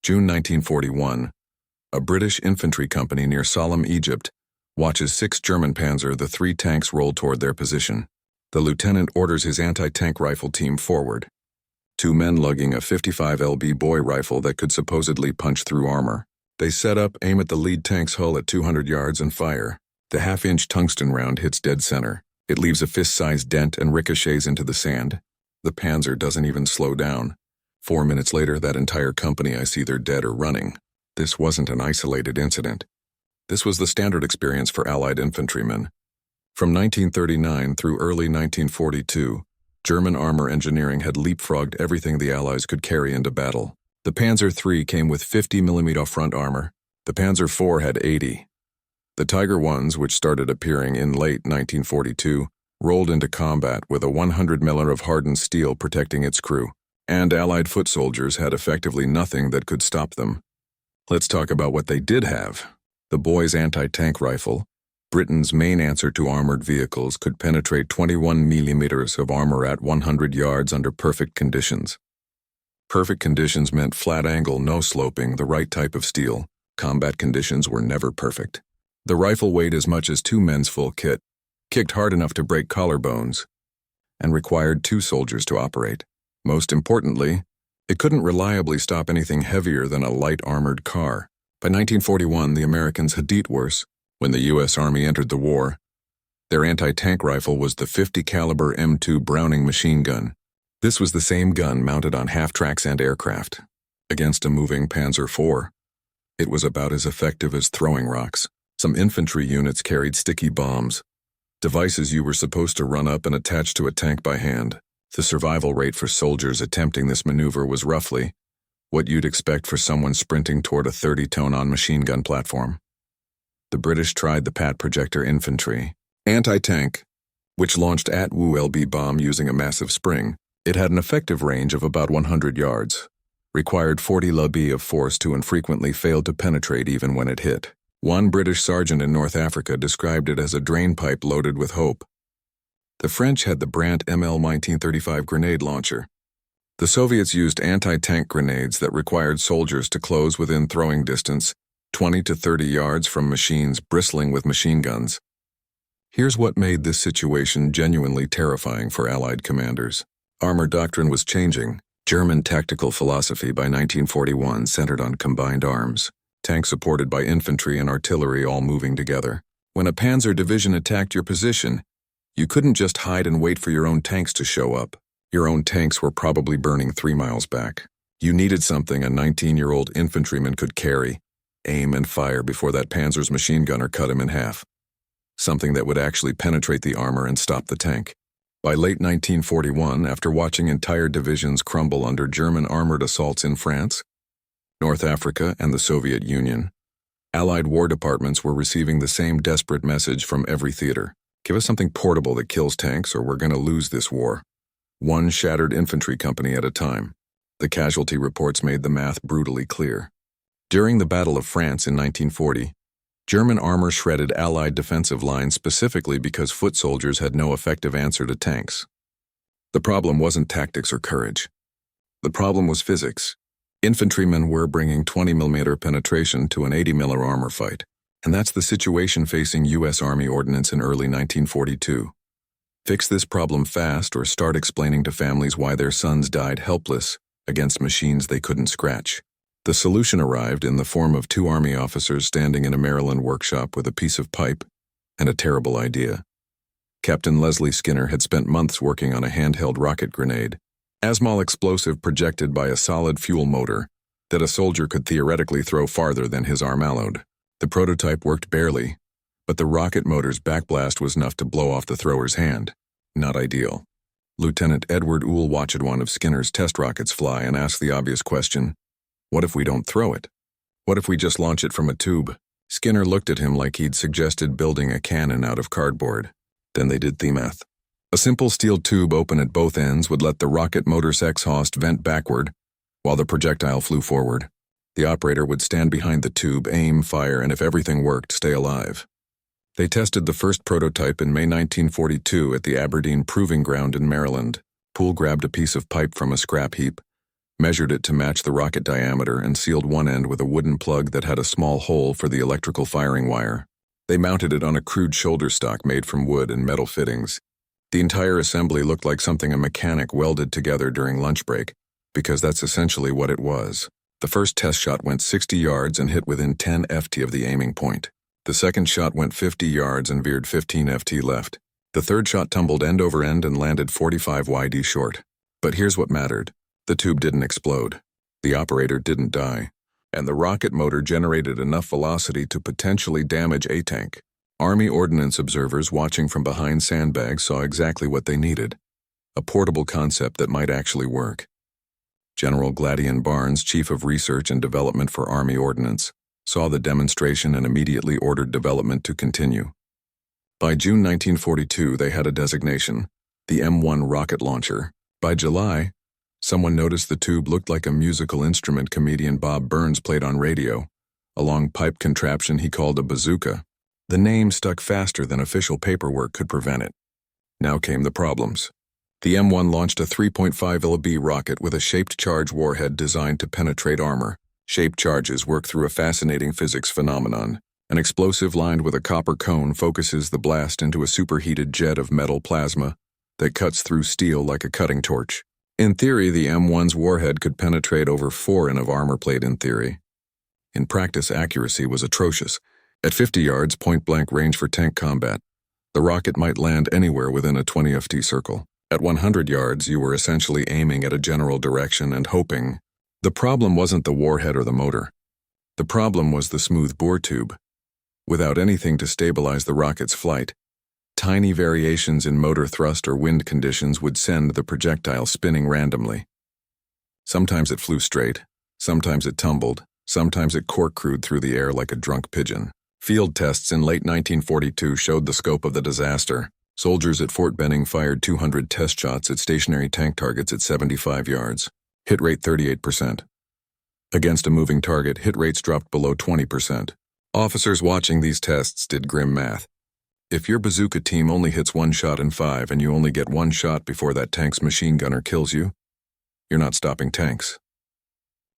June 1941. A British infantry company near Salem, Egypt, watches 6 German Panzer the 3 tanks roll toward their position. The lieutenant orders his anti-tank rifle team forward. 2 men lugging a 55 lb boy rifle that could supposedly punch through armor. They set up, aim at the lead tank's hull at 200 yards and fire. The half-inch tungsten round hits dead center. It leaves a fist-sized dent and ricochets into the sand. The Panzer doesn't even slow down. 4 minutes later, that entire company is either dead or running. This wasn't an isolated incident. This was the standard experience for Allied infantrymen. From 1939 through early 1942, German armor engineering had leapfrogged everything the Allies could carry into battle. The Panzer III came with 50mm front armor. The Panzer IV had 80. The Tiger Is, which started appearing in late 1942, rolled into combat with a 100mm of hardened steel protecting its crew, and Allied foot soldiers had effectively nothing that could stop them. Let's talk about what they did have. The boy's anti-tank rifle, Britain's main answer to armored vehicles, could penetrate 21mm of armor at 100 yards under perfect conditions. Perfect conditions meant flat angle, no sloping, the right type of steel. Combat conditions were never perfect. The rifle weighed as much as 2 men's full kit, kicked hard enough to break collarbones, and required 2 soldiers to operate. Most importantly, it couldn't reliably stop anything heavier than a light armored car. By 1941, the Americans had it worse. When the U.S. Army entered the war, their anti-tank rifle was the 50 caliber M2 Browning machine gun. This was the same gun mounted on half-tracks and aircraft. Against a moving Panzer IV, it was about as effective as throwing rocks. Some infantry units carried sticky bombs, devices you were supposed to run up and attach to a tank by hand. The survival rate for soldiers attempting this maneuver was roughly what you'd expect for someone sprinting toward a 30-ton machine gun platform. The British tried the Pat projector infantry anti-tank, which launched a WWII bomb using a massive spring. It had an effective range of about 100 yards, required 40 lb of force to, and frequently failed to penetrate even when it hit. One British sergeant in North Africa described it as a drainpipe loaded with hope. The French had the Brandt ML 1935 grenade launcher. The Soviets used anti-tank grenades that required soldiers to close within throwing distance, 20 to 30 yards from machines bristling with machine guns. Here's what made this situation genuinely terrifying for Allied commanders. Armor doctrine was changing. German tactical philosophy by 1941 centered on combined arms, tanks supported by infantry and artillery all moving together. When a panzer division attacked your position, you couldn't just hide and wait for your own tanks to show up. Your own tanks were probably burning 3 miles back. You needed something a 19-year-old infantryman could carry, aim and fire before that panzer's machine gunner cut him in half. Something that would actually penetrate the armor and stop the tank. By late 1941, after watching entire divisions crumble under German armored assaults in France, North Africa, and the Soviet Union, Allied war departments were receiving the same desperate message from every theater. Give us something portable that kills tanks or we're going to lose this war. One shattered infantry company at a time. The casualty reports made the math brutally clear. During the Battle of France in 1940, German armor shredded Allied defensive lines specifically because foot soldiers had no effective answer to tanks. The problem wasn't tactics or courage. The problem was physics. Infantrymen were bringing 20mm penetration to an 80mm armor fight, and that's the situation facing U.S. Army ordnance in early 1942. Fix this problem fast or start explaining to families why their sons died helpless against machines they couldn't scratch. The solution arrived in the form of 2 Army officers standing in a Maryland workshop with a piece of pipe and a terrible idea. Captain Leslie Skinner had spent months working on a handheld rocket grenade, ASMAL explosive projected by a solid fuel motor that a soldier could theoretically throw farther than his arm allowed. The prototype worked barely, but the rocket motor's backblast was enough to blow off the thrower's hand. Not ideal. Lieutenant Edward Uhl watched one of Skinner's test rockets fly and asked the obvious question, what if we don't throw it? What if we just launch it from a tube? Skinner looked at him like he'd suggested building a cannon out of cardboard. Then they did the math. A simple steel tube open at both ends would let the rocket motor's exhaust vent backward while the projectile flew forward. The operator would stand behind the tube, aim, fire, and if everything worked, stay alive. They tested the first prototype in May 1942 at the Aberdeen Proving Ground in Maryland. Poole grabbed a piece of pipe from a scrap heap, measured it to match the rocket diameter, and sealed one end with a wooden plug that had a small hole for the electrical firing wire. They mounted it on a crude shoulder stock made from wood and metal fittings. The entire assembly looked like something a mechanic welded together during lunch break, because that's essentially what it was. The first test shot went 60 yards and hit within 10 ft of the aiming point. The second shot went 50 yards and veered 15 ft left. The third shot tumbled end over end and landed 45 yd short. But here's what mattered. The tube didn't explode. The operator didn't die. And the rocket motor generated enough velocity to potentially damage a tank. Army ordnance observers watching from behind sandbags saw exactly what they needed. A portable concept that might actually work. General Gladian Barnes, Chief of Research and Development for Army Ordnance, saw the demonstration and immediately ordered development to continue. By June 1942, they had a designation, the M1 rocket launcher. By July, someone noticed the tube looked like a musical instrument comedian Bob Burns played on radio, a long pipe contraption he called a bazooka. The name stuck faster than official paperwork could prevent it. Now came the problems. The M1 launched a 3.5 lb rocket with a shaped charge warhead designed to penetrate armor. Shaped charges work through a fascinating physics phenomenon. An explosive lined with a copper cone focuses the blast into a superheated jet of metal plasma that cuts through steel like a cutting torch. In theory, the M1's warhead could penetrate over 4 in of armor plate in theory. In practice, accuracy was atrocious. At 50 yards, point-blank range for tank combat, the rocket might land anywhere within a 20 ft circle. At 100 yards, you were essentially aiming at a general direction and hoping. The problem wasn't the warhead or the motor. The problem was the smooth bore tube. Without anything to stabilize the rocket's flight, tiny variations in motor thrust or wind conditions would send the projectile spinning randomly. Sometimes it flew straight, sometimes it tumbled, sometimes it cork-crewed through the air like a drunk pigeon. Field tests in late 1942 showed the scope of the disaster. Soldiers at Fort Benning fired 200 test shots at stationary tank targets at 75 yards. Hit rate 38%. Against a moving target, hit rates dropped below 20%. Officers watching these tests did grim math. If your bazooka team only hits 1 shot in 5 and you only get 1 shot before that tank's machine gunner kills you, you're not stopping tanks.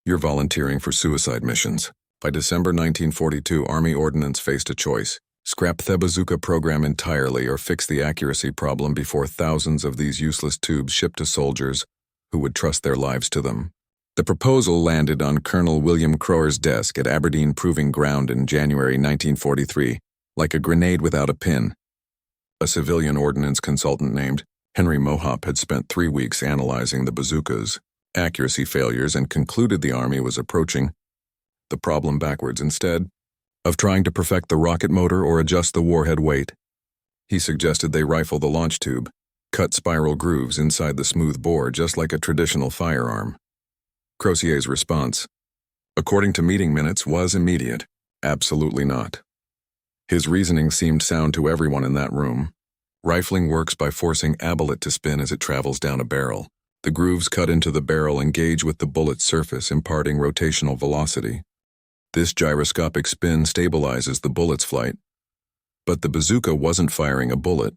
You're volunteering for suicide missions. By December 1942, Army Ordnance faced a choice. Scrap the bazooka program entirely or fix the accuracy problem before thousands of these useless tubes shipped to soldiers who would trust their lives to them. The proposal landed on Colonel William Crower's desk at Aberdeen Proving Ground in January 1943, like a grenade without a pin. A civilian ordnance consultant named Henry Mohaupt had spent 3 weeks analyzing the bazooka's accuracy failures and concluded the Army was approaching the problem backwards. Instead of trying to perfect the rocket motor or adjust the warhead weight, he suggested they rifle the launch tube, cut spiral grooves inside the smooth bore just like a traditional firearm. Crozier's response, according to meeting minutes, was immediate. Absolutely not. His reasoning seemed sound to everyone in that room. Rifling works by forcing a bullet to spin as it travels down a barrel. The grooves cut into the barrel engage with the bullet's surface, imparting rotational velocity. This gyroscopic spin stabilizes the bullet's flight. But the bazooka wasn't firing a bullet.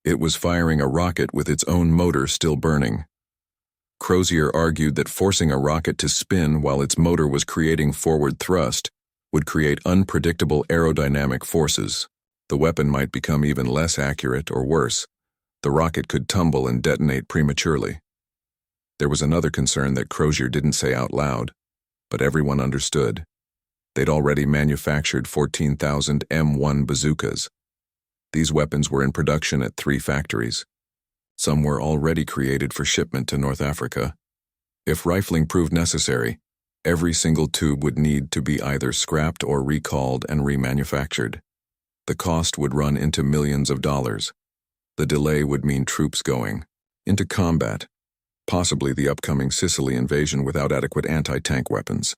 It was firing a rocket with its own motor still burning. Crozier argued that forcing a rocket to spin while its motor was creating forward thrust would create unpredictable aerodynamic forces. The weapon might become even less accurate, or worse, the rocket could tumble and detonate prematurely. There was another concern that Crozier didn't say out loud, but everyone understood. They'd already manufactured 14,000 M1 bazookas. These weapons were in production at 3 factories. Some were already created for shipment to North Africa. If rifling proved necessary, every single tube would need to be either scrapped or recalled and remanufactured. The cost would run into millions of dollars. The delay would mean troops going into combat, possibly the upcoming Sicily invasion without adequate anti-tank weapons.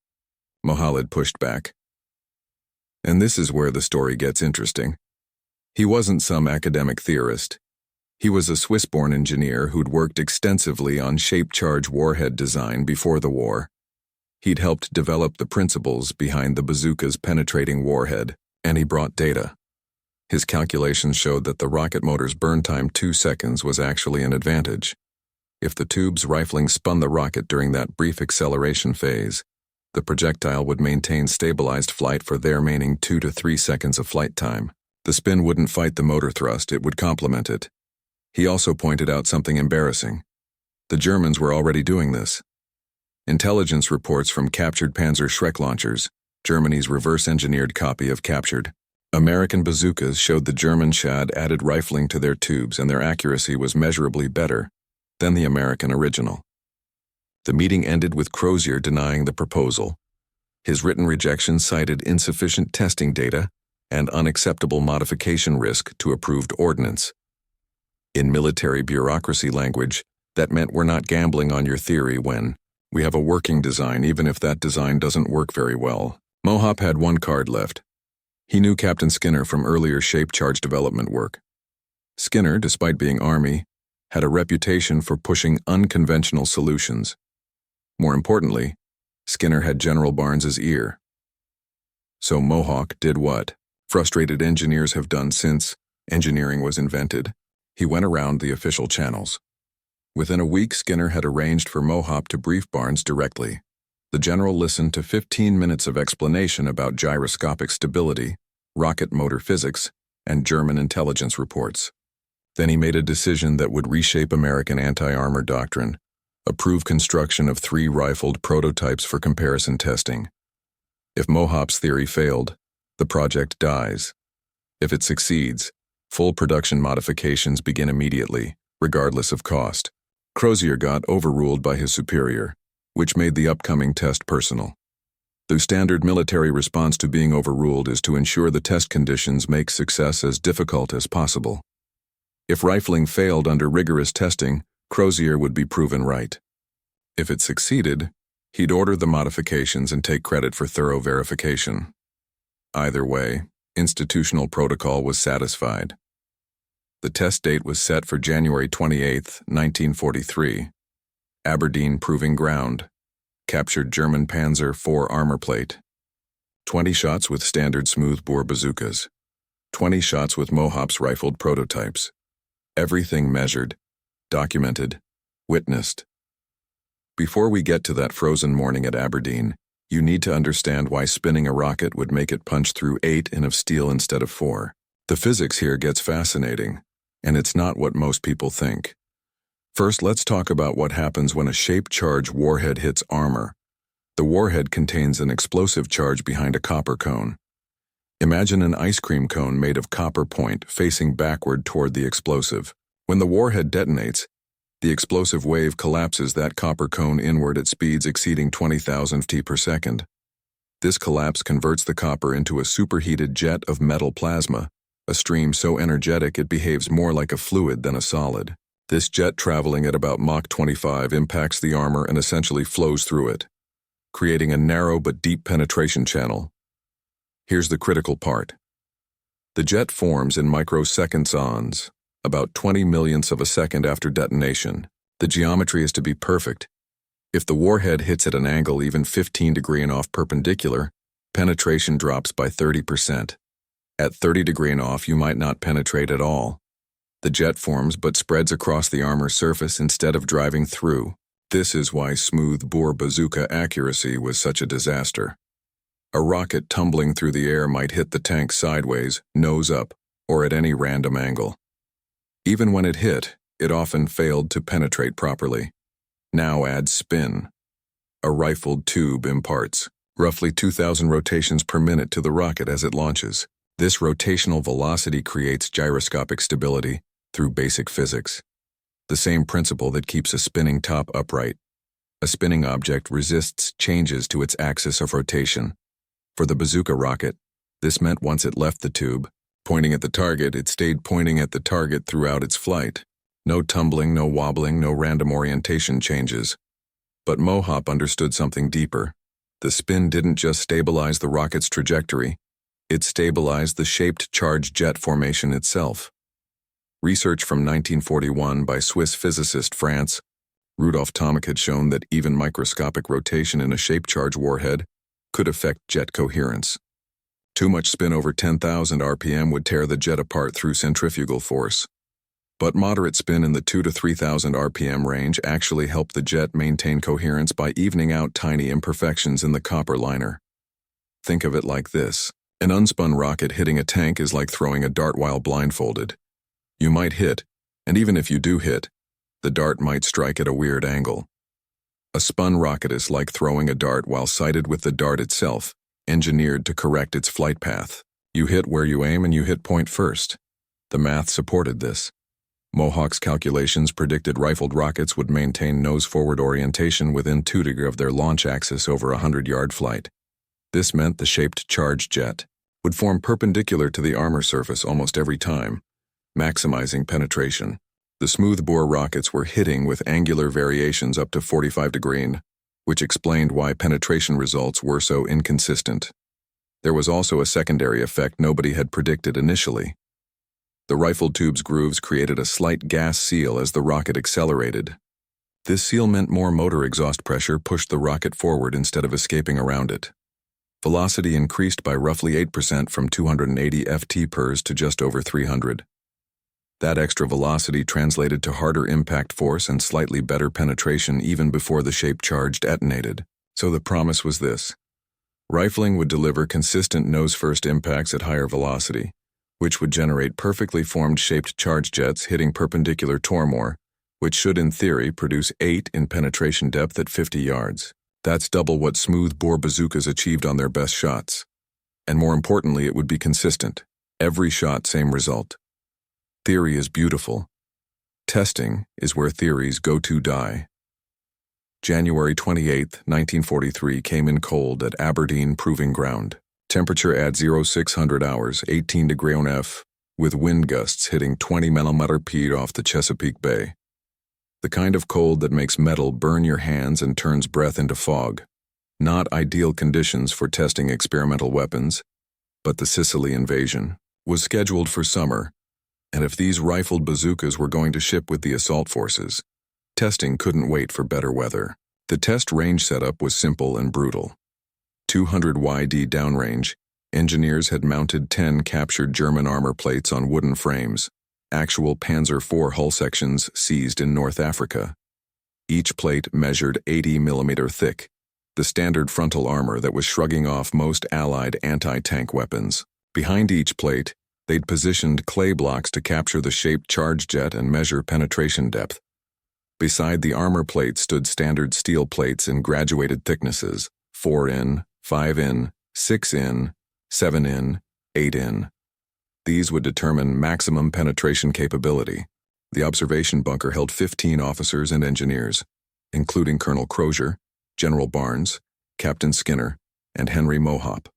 Mohaupt pushed back. And this is where the story gets interesting. He wasn't some academic theorist. He was a Swiss-born engineer who'd worked extensively on shape-charge warhead design before the war. He'd helped develop the principles behind the bazooka's penetrating warhead, and he brought data. His calculations showed that the rocket motor's burn time 2 seconds was actually an advantage. If the tube's rifling spun the rocket during that brief acceleration phase, the projectile would maintain stabilized flight for the remaining 2 to 3 seconds of flight time. The spin wouldn't fight the motor thrust, it would complement it. He also pointed out something embarrassing. The Germans were already doing this. Intelligence reports from captured Panzer Schreck launchers, Germany's reverse-engineered copy of captured American bazookas, showed the German Shad added rifling to their tubes and their accuracy was measurably better than the American original. The meeting ended with Crozier denying the proposal. His written rejection cited insufficient testing data and unacceptable modification risk to approved ordnance. In military bureaucracy language, that meant we're not gambling on your theory when we have a working design, even if that design doesn't work very well. Mohaupt had one card left. He knew Captain Skinner from earlier shape charge development work. Skinner, despite being Army, had a reputation for pushing unconventional solutions. More importantly, Skinner had General Barnes's ear. So Mohaupt did what frustrated engineers have done since engineering was invented. He went around the official channels. Within a week, Skinner had arranged for Mohaupt to brief Barnes directly. The general listened to 15 minutes of explanation about gyroscopic stability, rocket motor physics, and German intelligence reports. Then he made a decision that would reshape American anti-armor doctrine, approve construction of 3 rifled prototypes for comparison testing. If Mohaupt's theory failed, the project dies. If it succeeds, full production modifications begin immediately, regardless of cost. Crozier got overruled by his superior, which made the upcoming test personal. The standard military response to being overruled is to ensure the test conditions make success as difficult as possible. If rifling failed under rigorous testing, Crozier would be proven right. If it succeeded, he'd order the modifications and take credit for thorough verification. Either way, institutional protocol was satisfied. The test date was set for January 28, 1943. Aberdeen Proving Ground. Captured German Panzer IV armor plate. 20 shots with standard smoothbore bazookas. 20 shots with Mohaupt's rifled prototypes. Everything measured, documented, witnessed. Before we get to that frozen morning at Aberdeen, you need to understand why spinning a rocket would make it punch through 8 in of steel instead of 4. The physics here gets fascinating, and it's not what most people think. First, let's talk about what happens when a shaped charge warhead hits armor. The warhead contains an explosive charge behind a copper cone. Imagine an ice cream cone made of copper point facing backward toward the explosive. When the warhead detonates, the explosive wave collapses that copper cone inward at speeds exceeding 20,000 ft per second. This collapse converts the copper into a superheated jet of metal plasma, a stream so energetic it behaves more like a fluid than a solid. This jet, traveling at about Mach 25, impacts the armor and essentially flows through it, creating a narrow but deep penetration channel. Here's the critical part. The jet forms in microseconds, about 20 millionths of a second after detonation. The geometry is to be perfect. If the warhead hits at an angle even 15 degrees off perpendicular, penetration drops by 30%. At 30 degrees off, you might not penetrate at all. The jet forms but spreads across the armor surface instead of driving through. This is why smooth-bore bazooka accuracy was such a disaster. A rocket tumbling through the air might hit the tank sideways, nose up, or at any random angle. Even when it hit, it often failed to penetrate properly. Now add spin. A rifled tube imparts roughly 2,000 rotations per minute to the rocket as it launches. This rotational velocity creates gyroscopic stability through basic physics, the same principle that keeps a spinning top upright. A spinning object resists changes to its axis of rotation. For the bazooka rocket, this meant once it left the tube, pointing at the target, it stayed pointing at the target throughout its flight. No tumbling, no wobbling, no random orientation changes. But Mohaupt understood something deeper. The spin didn't just stabilize the rocket's trajectory, it stabilized the shaped charge jet formation itself. Research from 1941 by Swiss physicist Franz Rudolf Tomek had shown that even microscopic rotation in a shaped charge warhead could affect jet coherence. Too much spin over 10,000 RPM would tear the jet apart through centrifugal force. But moderate spin in the 2 to 3,000 RPM range actually helped the jet maintain coherence by evening out tiny imperfections in the copper liner. Think of it like this. An unspun rocket hitting a tank is like throwing a dart while blindfolded. You might hit, and even if you do hit, the dart might strike at a weird angle. A spun rocket is like throwing a dart while sighted with the dart itself, engineered to correct its flight path. You hit where you aim and you hit point first. The math supported this. Mohaupt's calculations predicted rifled rockets would maintain nose-forward orientation within 2 degrees of their launch axis over a 100-yard flight. This meant the shaped charge jet would form perpendicular to the armor surface almost every time, maximizing penetration. The smoothbore rockets were hitting with angular variations up to 45 degrees, which explained why penetration results were so inconsistent. There was also a secondary effect nobody had predicted initially. The rifled tube's grooves created a slight gas seal as the rocket accelerated. This seal meant more motor exhaust pressure pushed the rocket forward instead of escaping around it. Velocity increased by roughly 8% from 280 ft/s to just over 300. That extra velocity translated to harder impact force and slightly better penetration even before the shaped charge detonated. So the promise was this. Rifling would deliver consistent nose-first impacts at higher velocity, which would generate perfectly formed shaped charge jets hitting perpendicular tormor, which should in theory produce 8 in penetration depth at 50 yards. That's double what smooth-bore bazookas achieved on their best shots. And more importantly, it would be consistent. Every shot, same result. Theory is beautiful. Testing is where theories go to die. January 28, 1943 came in cold at Aberdeen Proving Ground. Temperature at 0600 hours, 18 degrees F, with wind gusts hitting 20 mm/p off the Chesapeake Bay. The kind of cold that makes metal burn your hands and turns breath into fog. Not ideal conditions for testing experimental weapons, but the Sicily invasion was scheduled for summer, and if these rifled bazookas were going to ship with the assault forces, testing couldn't wait for better weather. The test range setup was simple and brutal. 200 YD downrange, engineers had mounted 10 captured German armor plates on wooden frames, actual Panzer IV hull sections seized in North Africa. Each plate measured 80 mm thick, the standard frontal armor that was shrugging off most Allied anti-tank weapons. Behind each plate, they'd positioned clay blocks to capture the shaped charge jet and measure penetration depth. Beside the armor plate stood standard steel plates in graduated thicknesses, 4 in, 5 in, 6 in, 7 in, 8 in. These would determine maximum penetration capability. The observation bunker held 15 officers and engineers, including Colonel Crozier, General Barnes, Captain Skinner, and Henry Mohaupt.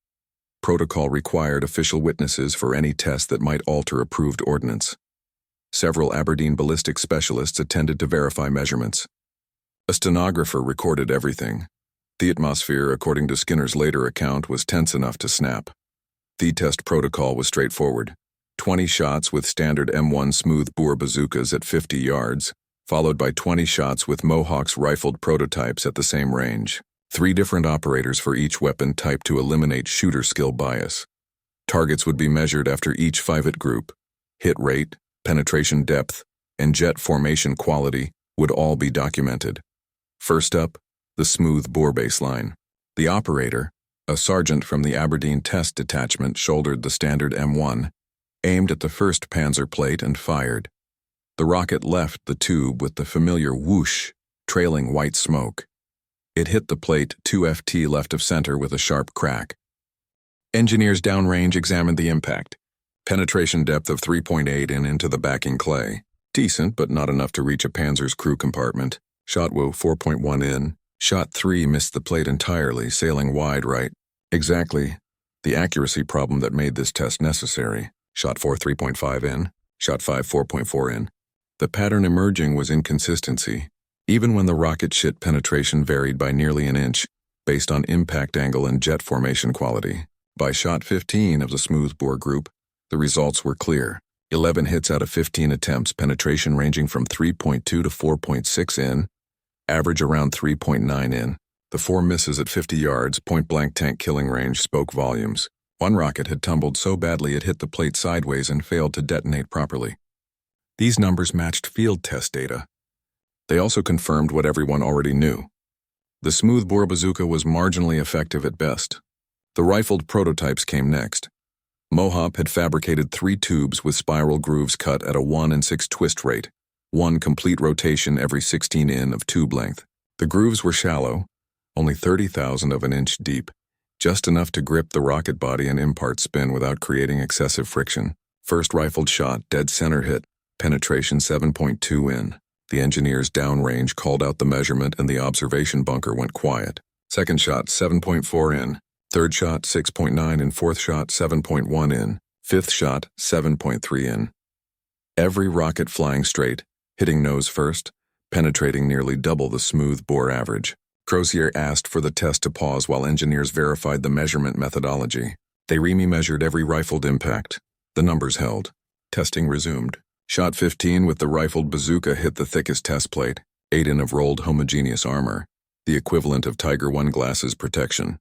Protocol required official witnesses for any test that might alter approved ordnance. Several Aberdeen ballistic specialists attended to verify measurements. A stenographer recorded everything. The atmosphere, according to Skinner's later account, was tense enough to snap. The test protocol was straightforward. 20 shots with standard M1 smooth-bore bazookas at 50 yards, followed by 20 shots with Mohaupt's rifled prototypes at the same range. 3 different operators for each weapon type to eliminate shooter skill bias. Targets would be measured after each 5-hit group. Hit rate, penetration depth, and jet formation quality would all be documented. First up, the smooth-bore baseline. The operator, a sergeant from the Aberdeen Test Detachment, shouldered the standard M1, aimed at the first panzer plate and fired. The rocket left the tube with the familiar whoosh, trailing white smoke. It hit the plate 2 ft left of center with a sharp crack. Engineers downrange examined the impact. Penetration depth of 3.8 in into the backing clay. Decent, but not enough to reach a panzer's crew compartment. Shot 4.1 in. Shot 3 missed the plate entirely, sailing wide right. Exactly the accuracy problem that made this test necessary. Shot 4 3.5 in. Shot 5 4.4 in. The pattern emerging was inconsistency. Even when the rocket shit penetration varied by nearly an inch, based on impact angle and jet formation quality. By shot 15 of the smoothbore group, the results were clear. 11 hits out of 15 attempts, penetration ranging from 3.2 to 4.6 in, average around 3.9 in. The 4 misses at 50 yards, point-blank tank killing range spoke volumes. One rocket had tumbled so badly it hit the plate sideways and failed to detonate properly. These numbers matched field test data. They also confirmed what everyone already knew. The smoothbore bazooka was marginally effective at best. The rifled prototypes came next. Mohaupt had fabricated 3 tubes with spiral grooves cut at a 1 in 6 twist rate, 1 complete rotation every 16 in of tube length. The grooves were shallow, only 30,000 of an inch deep, just enough to grip the rocket body and impart spin without creating excessive friction. First rifled shot, dead center hit, penetration 7.2 in. The engineer's downrange called out the measurement and the observation bunker went quiet. Second shot, 7.4 in. Third shot, 6.9 in. Fourth shot, 7.1 in. Fifth shot, 7.3 in. Every rocket flying straight, hitting nose first, penetrating nearly double the smooth bore average. Crozier asked for the test to pause while engineers verified the measurement methodology. They measured every rifled impact. The numbers held. Testing resumed. Shot 15 with the rifled bazooka hit the thickest test plate, 8 in of rolled homogeneous armor, the equivalent of Tiger I glasses protection.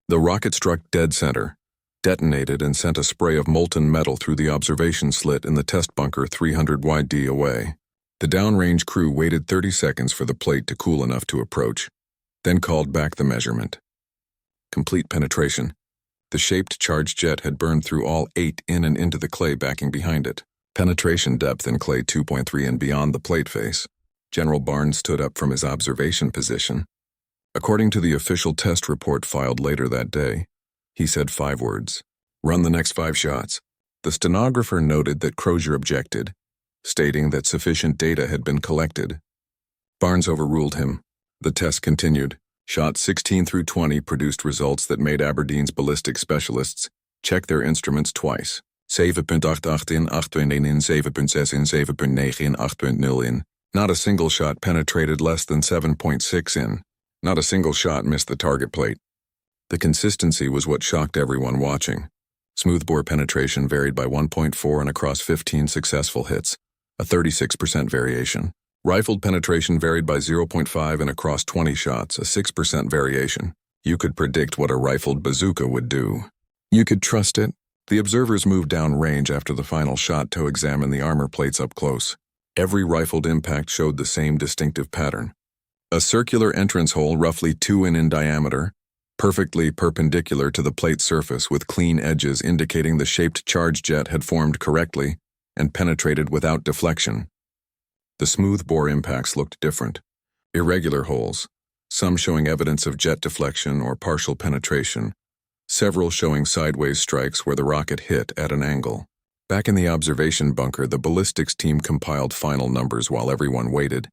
The rocket struck dead center, detonated and sent a spray of molten metal through the observation slit in the test bunker 300 YD away. The downrange crew waited 30 seconds for the plate to cool enough to approach, then called back the measurement. Complete penetration. The shaped charged jet had burned through all 8 in and into the clay backing behind it. Penetration depth in clay 2.3 and beyond the plate face. General Barnes stood up from his observation position. According to the official test report filed later that day, he said 5 words. Run the next 5 shots. The stenographer noted that Crozier objected, stating that sufficient data had been collected. Barnes overruled him. The test continued. Shots 16 through 20 produced results that made Aberdeen's ballistic specialists check their instruments twice. 7.88 in, 8.1 in, 7.6 in, 7.9 in, 8.0 in. Not a single shot penetrated less than 7.6 in. Not a single shot missed the target plate. The consistency was what shocked everyone watching. Smoothbore penetration varied by 1.4 and across 15 successful hits, a 36% variation. Rifled penetration varied by 0.5 and across 20 shots, a 6% variation. You could predict what a rifled bazooka would do. You could trust it. The observers moved down range after the final shot to examine the armor plates up close. Every rifled impact showed the same distinctive pattern. A circular entrance hole roughly 2 in diameter, perfectly perpendicular to the plate surface with clean edges indicating the shaped charge jet had formed correctly and penetrated without deflection. The smooth bore impacts looked different. Irregular holes, some showing evidence of jet deflection or partial penetration, several showing sideways strikes where the rocket hit at an angle. Back in the observation bunker, the ballistics team compiled final numbers while everyone waited.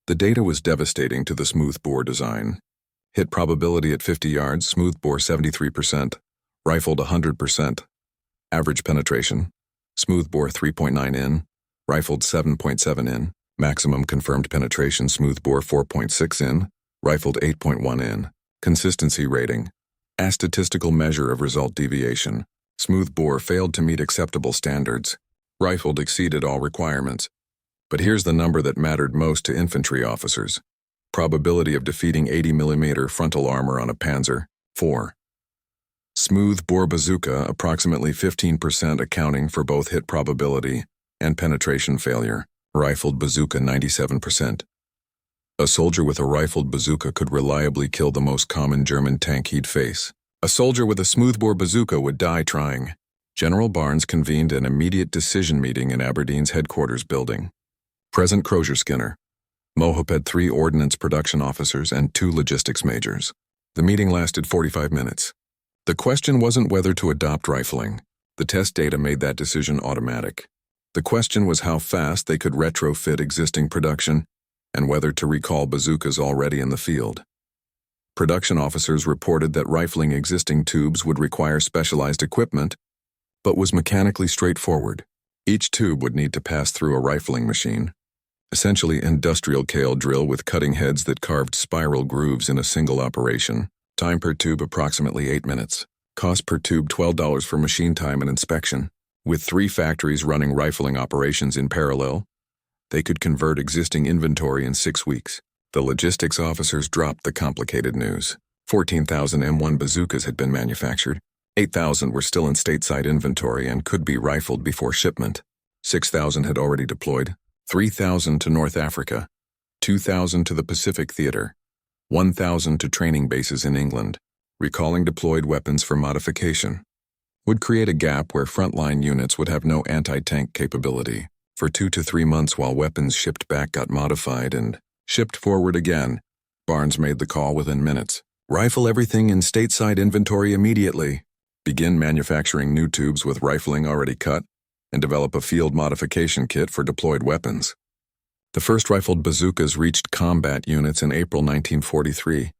The data was devastating to the smoothbore design. Hit probability at 50 yards, smoothbore 73%, rifled 100%. Average penetration, smoothbore 3.9 in, rifled 7.7 in. Maximum confirmed penetration, smoothbore 4.6 in, rifled 8.1 in. Consistency rating, a statistical measure of result deviation. Smoothbore failed to meet acceptable standards. Rifled exceeded all requirements. But here's the number that mattered most to infantry officers. Probability of defeating 80mm frontal armor on a Panzer, 4. Smoothbore bazooka, approximately 15% accounting for both hit probability and penetration failure. Rifled bazooka, 97%. A soldier with a rifled bazooka could reliably kill the most common German tank he'd face. A soldier with a smoothbore bazooka would die trying. General Barnes convened an immediate decision meeting in Aberdeen's headquarters building. Present Crozier Skinner. Mohaupt had 3 ordnance production officers and 2 logistics majors. The meeting lasted 45 minutes. The question wasn't whether to adopt rifling. The test data made that decision automatic. The question was how fast they could retrofit existing production and whether to recall bazookas already in the field. Production officers reported that rifling existing tubes would require specialized equipment, but was mechanically straightforward. Each tube would need to pass through a rifling machine, essentially industrial scale drill with cutting heads that carved spiral grooves in a single operation. Time per tube approximately 8 minutes. Cost per tube $12 for machine time and inspection. With 3 factories running rifling operations in parallel, they could convert existing inventory in 6 weeks. The logistics officers dropped the complicated news. 14,000 M1 bazookas had been manufactured. 8,000 were still in stateside inventory and could be rifled before shipment. 6,000 had already deployed, 3,000 to North Africa, 2,000 to the Pacific Theater, 1,000 to training bases in England. Recalling deployed weapons for modification would create a gap where frontline units would have no anti-tank capability for 2 to 3 months while weapons shipped back got modified and shipped forward again. Barnes made the call within minutes. Rifle everything in stateside inventory immediately. Begin manufacturing new tubes with rifling already cut and develop a field modification kit for deployed weapons. The first rifled bazookas reached combat units in April 1943,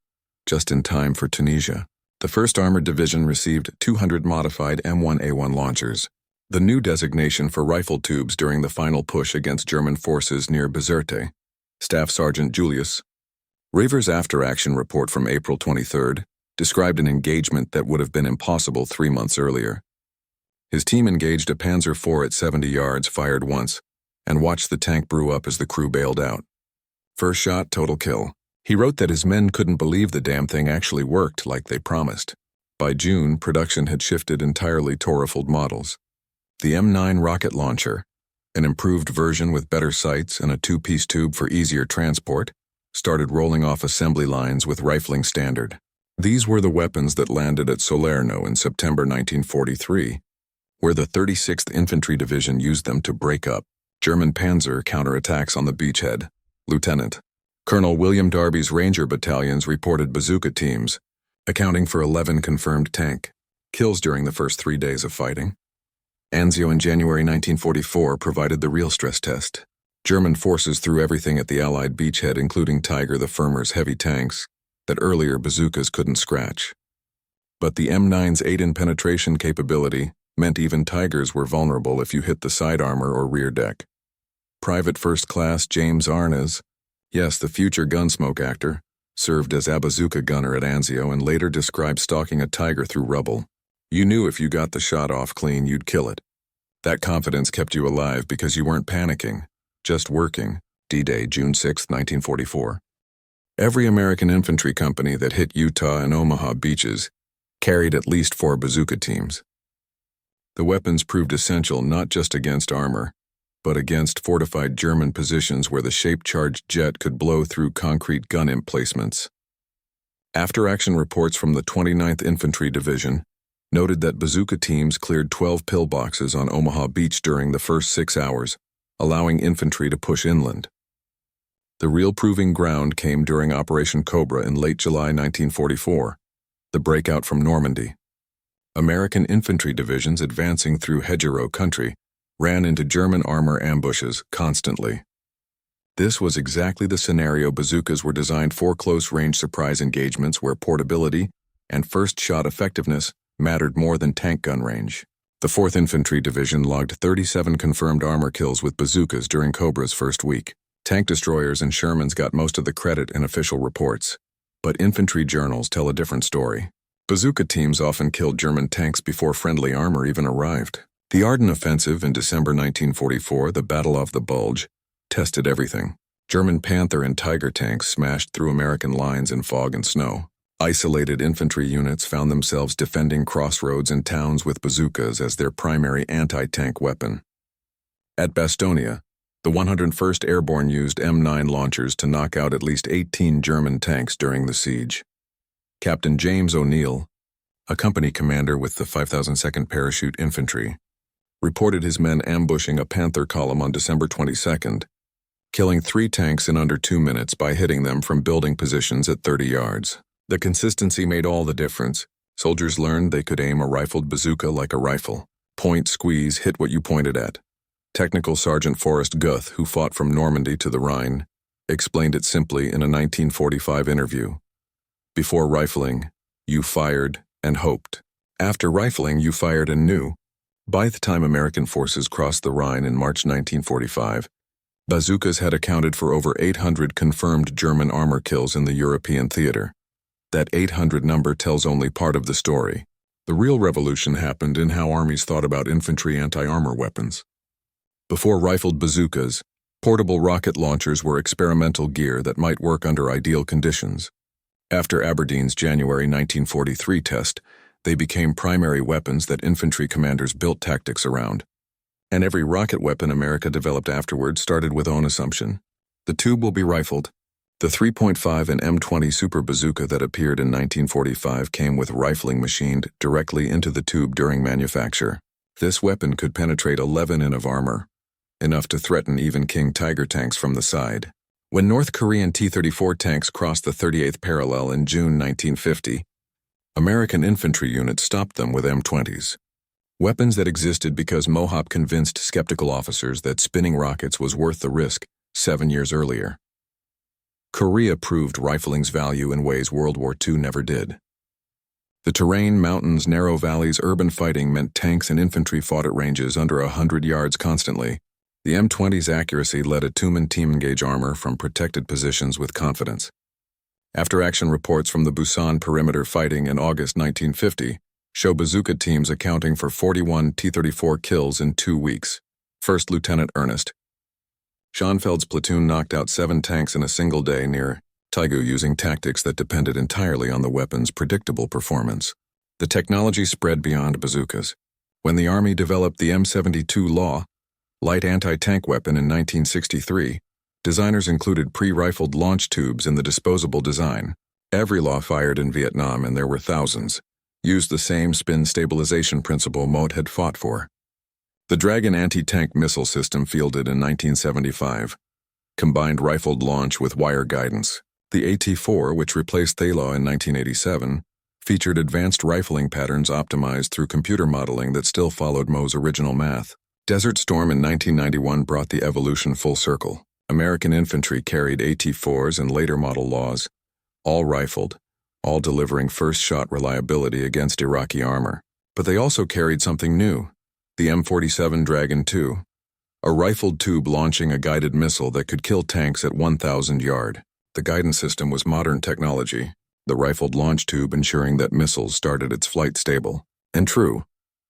just in time for Tunisia. The 1st Armored Division received 200 modified M1A1 launchers, the new designation for rifle tubes during the final push against German forces near Bizerte. Staff Sergeant Julius Raver's after-action report from April 23 described an engagement that would have been impossible 3 months earlier. His team engaged a Panzer IV at 70 yards, fired once, and watched the tank brew up as the crew bailed out. First shot, total kill. He wrote that his men couldn't believe the damn thing actually worked like they promised. By June, production had shifted entirely to rifled models. The M9 rocket launcher, an improved version with better sights and a 2-piece tube for easier transport, started rolling off assembly lines with rifling standard. These were the weapons that landed at Salerno in September 1943, where the 36th Infantry Division used them to break up German panzer counterattacks on the beachhead. Lieutenant Colonel William Darby's Ranger battalions reported bazooka teams, accounting for 11 confirmed tank kills during the first 3 days of fighting. Anzio in January 1944 provided the real stress test. German forces threw everything at the Allied beachhead, including Tiger the Firmer's heavy tanks that earlier bazookas couldn't scratch. But the M9's 8-in penetration capability meant even Tigers were vulnerable if you hit the side armor or rear deck. Private First Class James Arnaz, yes, the future Gunsmoke actor, served as a bazooka gunner at Anzio and later described stalking a Tiger through rubble. You knew if you got the shot off clean, you'd kill it. That confidence kept you alive because you weren't panicking, just working. D-Day, June 6, 1944. Every American infantry company that hit Utah and Omaha beaches carried at least 4 bazooka teams. The weapons proved essential not just against armor, but against fortified German positions where the shape-charged jet could blow through concrete gun emplacements. After-action reports from the 29th Infantry Division noted that bazooka teams cleared 12 pillboxes on Omaha Beach during the first 6 hours, allowing infantry to push inland. The real proving ground came during Operation Cobra in late July 1944, the breakout from Normandy. American infantry divisions advancing through hedgerow country ran into German armor ambushes constantly. This was exactly the scenario bazookas were designed for: close-range surprise engagements where portability and first-shot effectiveness mattered more than tank gun range. The 4th Infantry Division logged 37 confirmed armor kills with bazookas during Cobra's first week. Tank destroyers and Shermans got most of the credit in official reports, but infantry journals tell a different story. Bazooka teams often killed German tanks before friendly armor even arrived. The Ardennes Offensive in December 1944, the Battle of the Bulge, tested everything. German Panther and Tiger tanks smashed through American lines in fog and snow. Isolated infantry units found themselves defending crossroads and towns with bazookas as their primary anti-tank weapon. At Bastonia, the 101st Airborne used M9 launchers to knock out at least 18 German tanks during the siege. Captain James O'Neill, a company commander with the 5,002nd Parachute Infantry, reported his men ambushing a Panther column on December 22nd, killing 3 tanks in under 2 minutes by hitting them from building positions at 30 yards. The consistency made all the difference. Soldiers learned they could aim a rifled bazooka like a rifle. Point, squeeze, hit what you pointed at. Technical Sergeant Forrest Guth, who fought from Normandy to the Rhine, explained it simply in a 1945 interview. Before rifling, you fired and hoped. After rifling, you fired and knew. By the time American forces crossed the Rhine in March 1945, bazookas had accounted for over 800 confirmed German armor kills in the European theater. That 800 number tells only part of the story. The real revolution happened in how armies thought about infantry anti-armor weapons. Before rifled bazookas, portable rocket launchers were experimental gear that might work under ideal conditions. After Aberdeen's January 1943 test, they became primary weapons that infantry commanders built tactics around. And every rocket weapon America developed afterward started with own assumption. The tube will be rifled. The 3.5 and M20 Super Bazooka that appeared in 1945 came with rifling machined directly into the tube during manufacture. This weapon could penetrate 11 in of armor, enough to threaten even King Tiger tanks from the side. When North Korean T-34 tanks crossed the 38th parallel in June 1950, American infantry units stopped them with M20s. Weapons that existed because Mohaupt convinced skeptical officers that spinning rockets was worth the risk 7 years earlier. Korea proved rifling's value in ways World War II never did. The terrain, mountains, narrow valleys, urban fighting meant tanks and infantry fought at ranges under 100 yards constantly. The M20's accuracy led a two-man team engage armor from protected positions with confidence. After-action reports from the Busan perimeter fighting in August 1950 show Bazooka teams accounting for 41 T-34 kills in 2 weeks. First Lieutenant Ernest Schoenfeld's platoon knocked out 7 tanks in a single day near Taegu using tactics that depended entirely on the weapon's predictable performance. The technology spread beyond bazookas. When the Army developed the M72 Law, light anti-tank weapon in 1963, designers included pre-rifled launch tubes in the disposable design. Every Law fired in Vietnam, and there were thousands, used the same spin stabilization principle Mohaupt had fought for. The Dragon anti-tank missile system fielded in 1975 combined rifled launch with wire guidance. The AT-4, which replaced Thalaw in 1987, featured advanced rifling patterns optimized through computer modeling that still followed Moh's original math. Desert Storm in 1991 brought the evolution full circle. American infantry carried AT-4s and later model Laws, all rifled, all delivering first-shot reliability against Iraqi armor. But they also carried something new, the M47 Dragon II, a rifled tube launching a guided missile that could kill tanks at 1,000 yards. The guidance system was modern technology, the rifled launch tube ensuring that missiles started its flight stable. And true,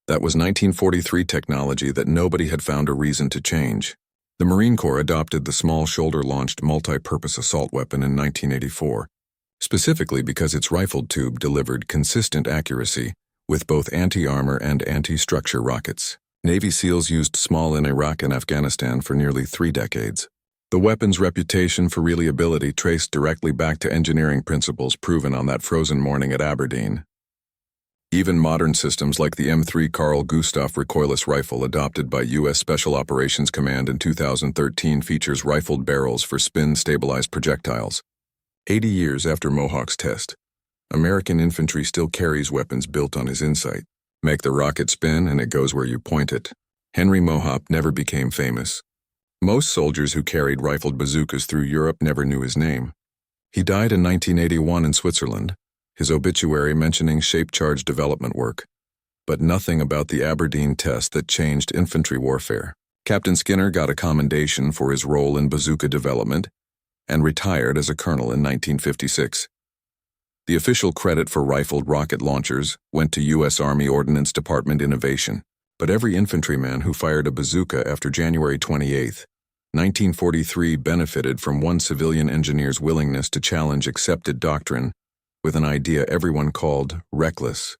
that was 1943 technology that nobody had found a reason to change. The Marine Corps adopted the small shoulder-launched multi-purpose assault weapon in 1984, specifically because its rifled tube delivered consistent accuracy with both anti-armor and anti-structure rockets. Navy SEALs used small in Iraq and Afghanistan for nearly 3 decades. The weapon's reputation for reliability traced directly back to engineering principles proven on that frozen morning at Aberdeen. Even modern systems like the M3 Carl Gustaf recoilless rifle adopted by U.S. Special Operations Command in 2013 features rifled barrels for spin-stabilized projectiles. 80 years after Mohaukt's test, American infantry still carries weapons built on his insight. Make the rocket spin and it goes where you point it. Henry Mohaupt never became famous. Most soldiers who carried rifled bazookas through Europe never knew his name. He died in 1981 in Switzerland, his obituary mentioning shape-charge development work, but nothing about the Aberdeen test that changed infantry warfare. Captain Skinner got a commendation for his role in bazooka development and retired as a colonel in 1956. The official credit for rifled rocket launchers went to U.S. Army Ordnance Department innovation, but every infantryman who fired a bazooka after January 28, 1943 benefited from one civilian engineer's willingness to challenge accepted doctrine with an idea everyone called reckless.